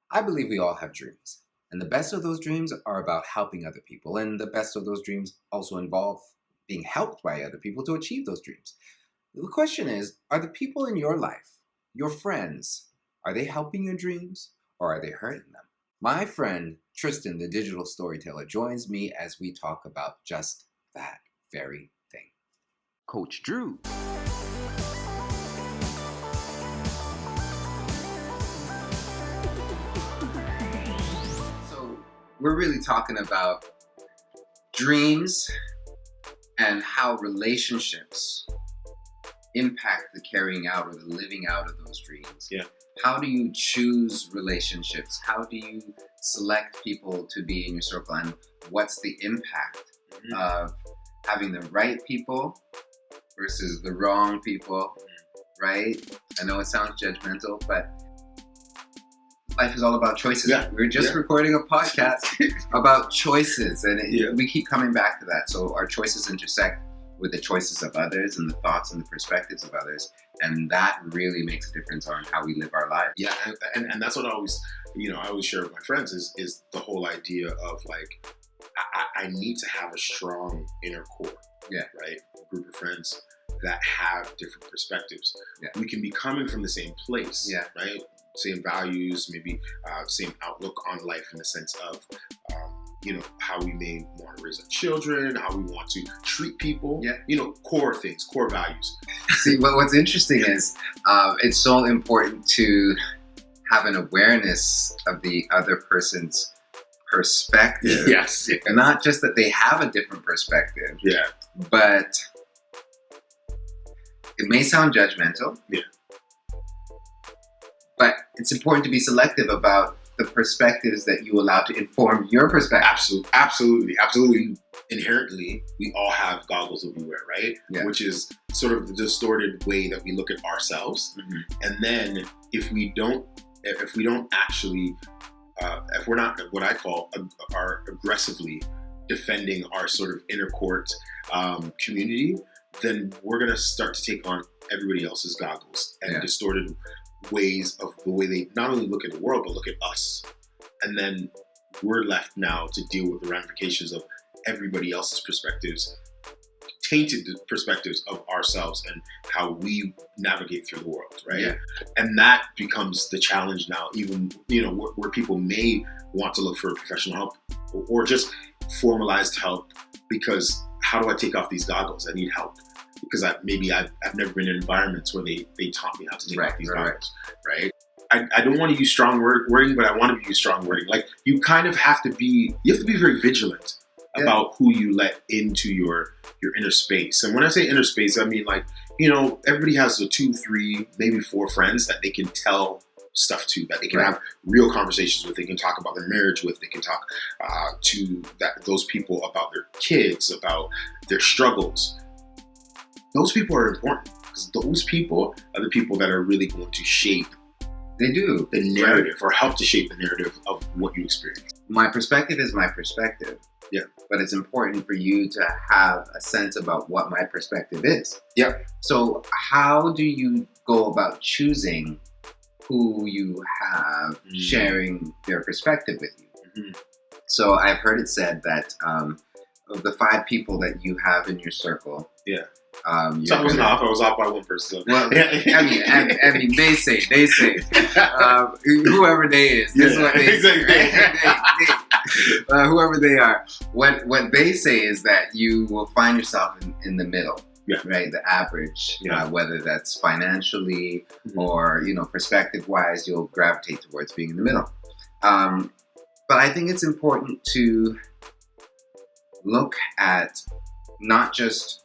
I believe we all have dreams, and the best of those dreams are about helping other people, and the best of those dreams also involve being helped by other people to achieve those dreams. The question is, are the people in your life, your friends, are they helping your dreams or are they hurting them? My friend Tristan, the digital storyteller, joins me as we talk about just that very thing. Coach Drew. So we're really talking about dreams and how relationships impact the carrying out or the living out of those dreams. Yeah. How do you choose relationships? How do you select people to be in your circle? And what's the impact of having the right people versus the wrong people, right? I know it sounds judgmental, but life is all about choices. Yeah. We're just recording a podcast about choices, and we keep coming back to that. So our choices intersect with the choices of others and the thoughts and the perspectives of others, and that really makes a difference on how we live our lives. Yeah, and that's what I always share with my friends is the whole idea of like I need to have a strong inner core. Yeah. Right? A group of friends that have different perspectives. Yeah. We can be coming from the same place. Yeah. Right? Same values, maybe same outlook on life in the sense of, how we may want to raise our children, how we want to treat people. Yeah. Core things, core values. See, what's interesting is it's so important to have an awareness of the other person's perspective. Yes. And not just that they have a different perspective. Yeah. But it may sound judgmental. Yeah. But it's important to be selective about the perspectives that you allow to inform your perspective. Absolutely. Inherently, we all have goggles that we wear, right? Yeah. Which is sort of the distorted way that we look at ourselves. Mm-hmm. And then if we don't actually, if we're not what I call are aggressively defending our sort of inner court community, then we're going to start to take on everybody else's goggles and distorted ways of the way they not only look at the world, but look at us. And then we're left now to deal with the ramifications of everybody else's perspectives, tainted perspectives of ourselves and how we navigate through the world, right? Yeah. And that becomes the challenge now, even, where people may want to look for professional help or just formalized help, because how do I take off these goggles? I need help. Because I've never been in environments where they taught me how to take off these goggles, right? I don't want to use strong wording, but I want to use strong wording. Like you kind of have to be very vigilant about who you let into your inner space. And when I say inner space, I mean like, everybody has 2, 3, maybe 4 friends that they can tell stuff to, that they can have real conversations with, they can talk about their marriage with, they can talk to those people about their kids, about their struggles. Those people are important because those people are the people that are really going to shape the narrative or help to shape the narrative of what you experience. My perspective is my perspective. Yeah. But it's important for you to have a sense about what my perspective is. Yeah. So how do you go about choosing who you have sharing their perspective with you? Mm-hmm. So I've heard it said that of the 5 people that you have in your circle, so I was off by one person. Well, I mean, they say, whoever they is, this is what they say. Whoever they are, what they say is that you will find yourself in the middle, right? The average, whether that's financially or perspective-wise, you'll gravitate towards being in the middle. But I think it's important to look at not just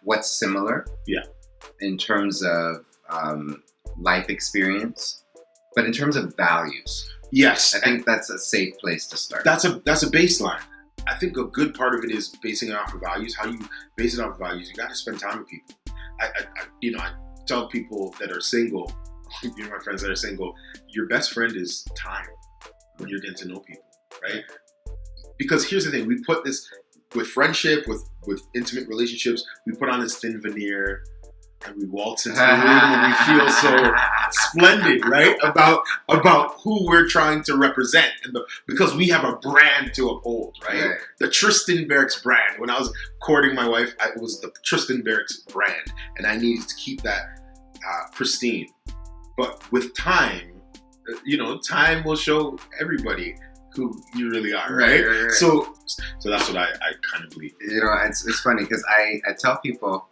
what's similar in terms of life experience, but in terms of values. Yes. I think that's a safe place to start. That's a baseline. I think a good part of it is basing it off of values. How you base it off of values, you got to spend time with people. I tell people that are single, my friends that are single, your best friend is time when you're getting to know people, right? Because here's the thing, we put this with friendship, with intimate relationships, we put on this thin veneer and we waltz into the room and we feel so splendid, right? About who we're trying to represent, because we have a brand to uphold, right? The Tristan Barrocks brand. When I was courting my wife, it was the Tristan Barrocks brand, and I needed to keep that pristine. But with time, time will show everybody who you really are, right? So that's what I kind of believe. It's funny because I tell people,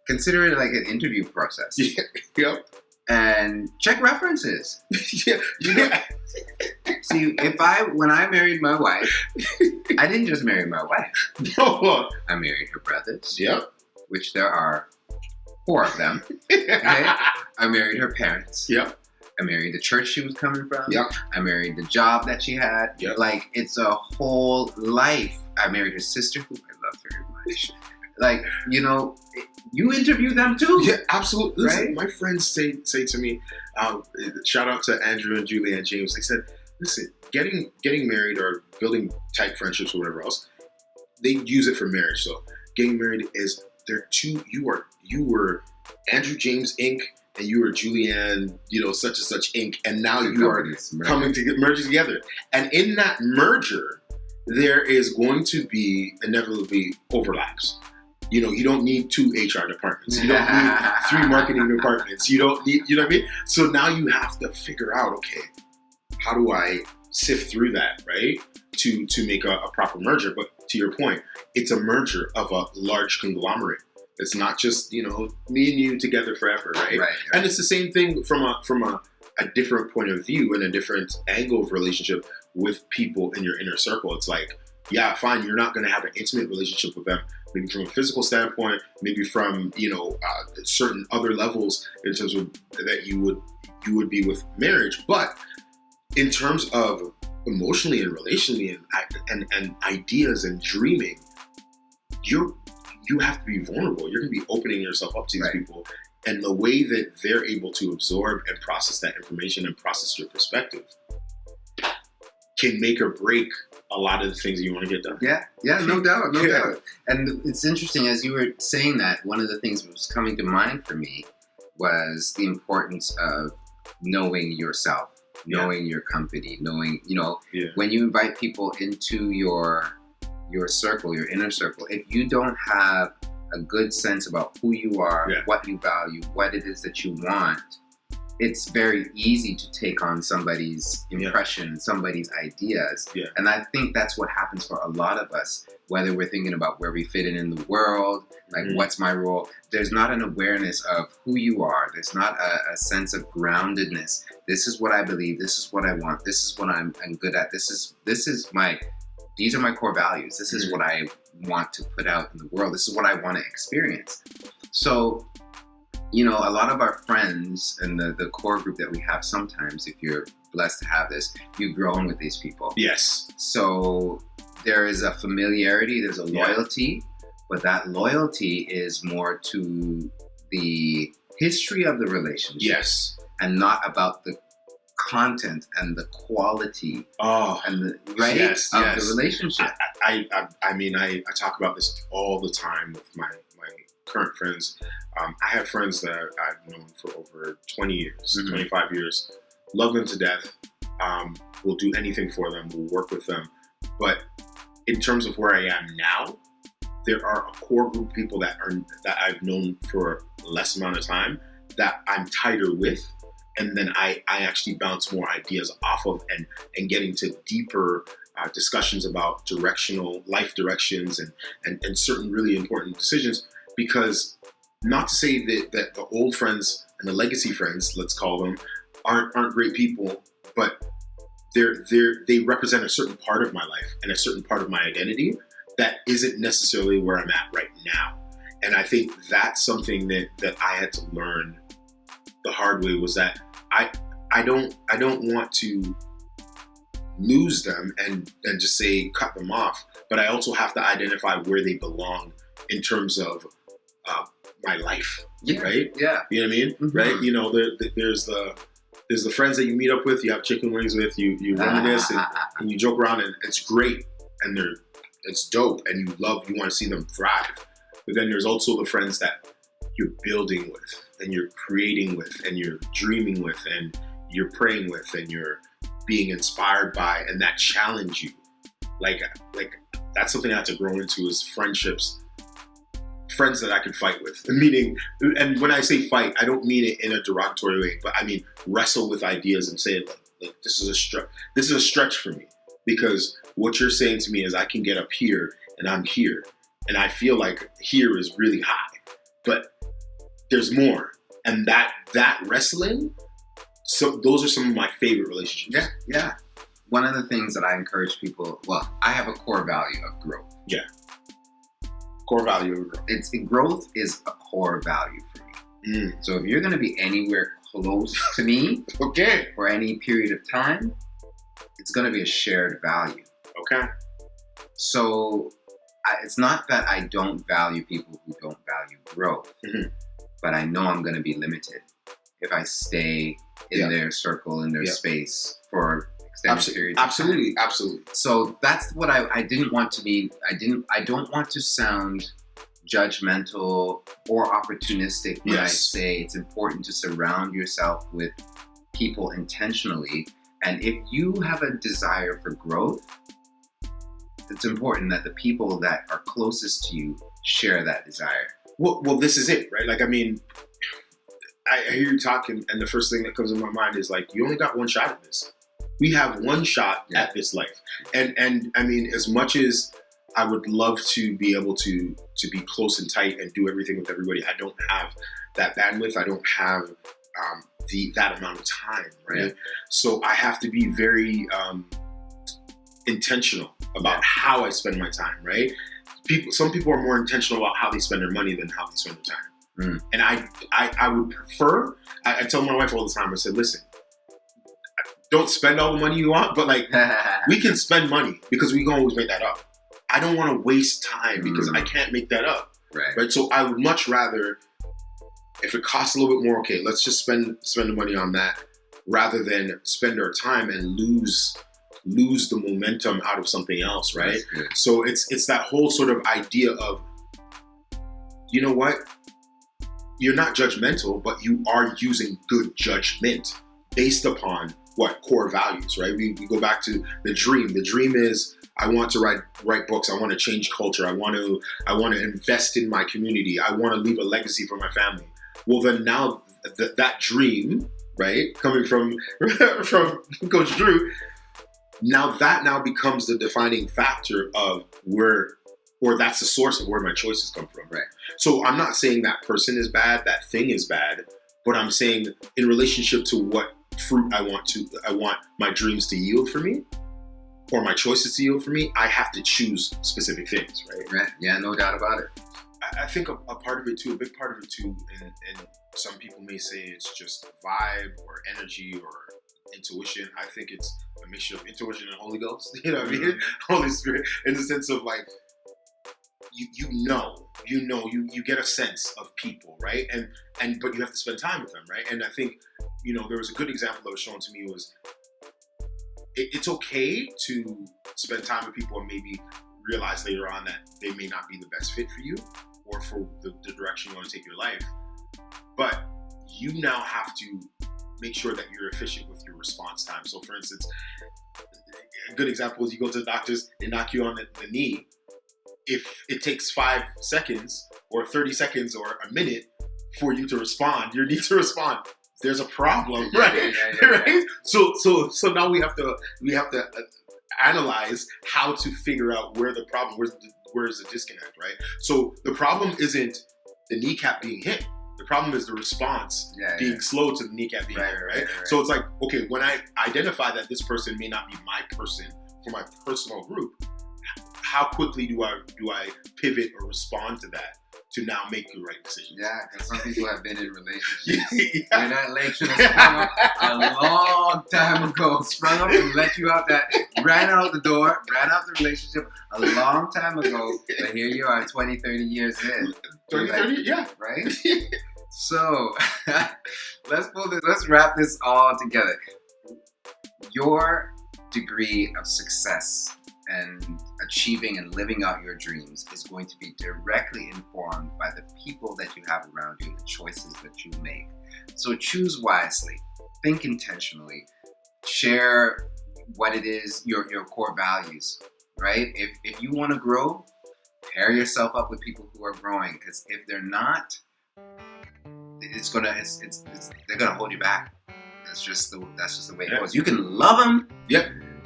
consider it like an interview process. Yep. And check references. Yeah. See, when I married my wife, I didn't just marry my wife. No. I married her brothers. Yep. Which there are 4 of them. Okay? I married her parents. Yep. I married the church she was coming from. Yep. I married the job that she had. Yep. Like, it's a whole life. I married her sister, who I love very much. Like, you interview them too. Yeah, absolutely. Listen, right? my friends say to me, shout out to Andrew and Julie and James. They said, listen, getting married or building tight friendships or whatever else, they use it for marriage. So getting married is you were Andrew James Inc. and you were Julianne, such and such Inc. And now you are coming to merge together. And in that merger, there is going to be inevitably overlaps. You don't need 2 HR departments. You don't need 3 marketing departments. You don't need, you know what I mean? So now you have to figure out, okay, how do I sift through that, right? To make a proper merger. But to your point, it's a merger of a large conglomerate. It's not just, me and you together forever, right? And it's the same thing from a different point of view and a different angle of relationship with people in your inner circle. It's like, yeah, fine, you're not going to have an intimate relationship with them, maybe from a physical standpoint, maybe from, certain other levels in terms of that you would be with marriage. But in terms of emotionally and relationally and ideas and dreaming, you have to be vulnerable. You're going to be opening yourself up to these people. And the way that they're able to absorb and process that information and process your perspective can make or break a lot of the things that you want to get done. Yeah, no doubt. And it's interesting, as you were saying that, one of the things that was coming to mind for me was the importance of knowing yourself, knowing your company, knowing, when you invite people into your circle, your inner circle, if you don't have a good sense about who you are, what you value, what it is that you want, it's very easy to take on somebody's impression, somebody's ideas. And I think that's what happens for a lot of us, whether we're thinking about where we fit in the world, like what's my role. There's not an awareness of who you are. There's not a sense of groundedness. This is what I believe. This is what I want. This is what I'm good at. These are my core values. This is what I want to put out in the world. This is what I want to experience. So, a lot of our friends and the core group that we have, sometimes, if you're blessed to have this, you've grown with these people. Yes. So there is a familiarity, there's a loyalty, but that loyalty is more to the history of the relationship. Yes. And not about the content and the quality and the the relationship. I talk about this all the time with my current friends. I have friends that I've known for over 20 years, 25 years, love them to death, will do anything for them, will work with them. But in terms of where I am now, there are a core group of people that I've known for less amount of time that I'm tighter with. And then I actually bounce more ideas off of and get into deeper discussions about life directions and certain really important decisions. Because not to say that the old friends and the legacy friends, let's call them, aren't great people, but they represent a certain part of my life and a certain part of my identity that isn't necessarily where I'm at right now. And I think that's something that I had to learn the hard way, was that I don't want to lose them and just say cut them off, but I also have to identify where they belong in terms of my life, right? Yeah, you know what I mean, right? There's the friends that you meet up with, you have chicken wings with, you reminisce and you joke around, and it's great, and it's dope, and you want to see them thrive. But then there's also the friends that you're building with, and you're creating with and you're dreaming with and you're praying with and you're being inspired by, and that challenge you, like that's something I had to grow into, is friendships. Friends that I can fight with. Meaning, and when I say fight, I don't mean it in a derogatory way, but I mean wrestle with ideas and say, like this is a stretch for me, because what you're saying to me is I can get up here and I'm here, and I feel like here is really high, but there's more, and that wrestling. So those are some of my favorite relationships. Yeah. One of the things that I encourage people, well, I have a core value of growth. Yeah. Core value of growth. Growth is a core value for me. So if you're going to be anywhere close to me, okay, for any period of time, it's going to be a shared value. Okay. So it's not that I don't value people who don't value growth, but I know I'm going to be limited if I stay in their circle, in their space for extended periods of time. Absolutely. So that's what I didn't want to be. I don't want to sound judgmental or opportunistic when I say it's important to surround yourself with people intentionally. And if you have a desire for growth, it's important that the people that are closest to you share that desire. Well, this is it, right? Like, I mean, I hear you talking, and the first thing that comes in my mind is like, you only got one shot at this. We have one shot at this life. And I mean, as much as I would love to be able to be close and tight and do everything with everybody, I don't have that bandwidth. I don't have that amount of time, right? Yeah. So I have to be very intentional about how I spend my time, right? Some people are more intentional about how they spend their money than how they spend their time. And I would prefer, I tell my wife all the time, I said, listen, don't spend all the money you want, but like, we can spend money because we can always make that up. I don't want to waste time because I can't make that up. Right. So I would much rather, if it costs a little bit more, okay, let's just spend the money on that rather than spend our time and lose the momentum out of something else, right? So it's that whole sort of idea of, you know what? You're not judgmental, but you are using good judgment based upon what core values, right? We go back to the dream. The dream is, I want to write books. I want to change culture. I want to invest in my community. I want to leave a legacy for my family. Well, then now that dream, right, coming from Coach Drew, now becomes the defining factor of or that's the source of where my choices come from. Right. So I'm not saying that person is bad, that thing is bad, but I'm saying in relationship to what fruit I want my dreams to yield for me, or my choices to yield for me, I have to choose specific things, right? Yeah, no doubt about it. I think a part of it too, a big part of it too, and some people may say it's just vibe or energy or intuition. I think it's a mixture of intuition and Holy Ghost, you know what I mean? Holy Spirit, in the sense of like, you get a sense of people, right? But you have to spend time with them, right? And I think, there was a good example that was shown to me was it's okay to spend time with people and maybe realize later on that they may not be the best fit for you or for the direction you want to take your life. But you now have to make sure that you're efficient with your response time. So for instance, a good example is you go to the doctors, they knock you on the knee. If it takes 5 seconds or 30 seconds or a minute for you to respond, you need to respond. There's a problem, right? Right? So now we have to analyze how to figure out where the problem, where's the disconnect, right? So the problem isn't the kneecap being hit. The problem is the response being slow to the kneecap being hit, right? So it's like, okay, when I identify that this person may not be my person for my personal group, how quickly do I pivot or respond to that to now make the right decision? Yeah, because some people have been in relationships where that leg should have sprung up a long time ago, sprung up and let you out ran out the door, ran out the relationship a long time ago, but here you are 20, 30 years in. 30, yeah. Right? So, let's wrap this all together. Your degree of success and achieving and living out your dreams is going to be directly informed by the people that you have around you, the choices that you make. So choose wisely, think intentionally, share what it is, your core values, right? If you want to grow, pair yourself up with people who are growing, because if they're not, they're gonna hold you back. That's just the way it goes. You can love them,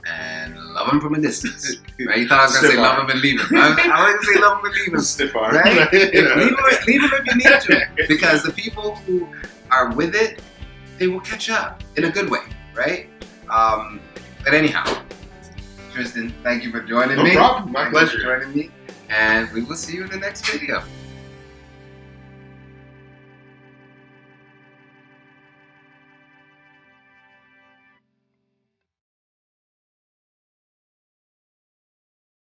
and love them from a distance, right? You thought I was gonna say love them and leave them. I wouldn't say love them and leave them, stiff arm, right? Leave them if you need to, because the people who are with it, they will catch up in a good way, right? But anyhow, Tristan, thank you for joining me. No problem, my pleasure. Thank you for joining me, and we will see you in the next video.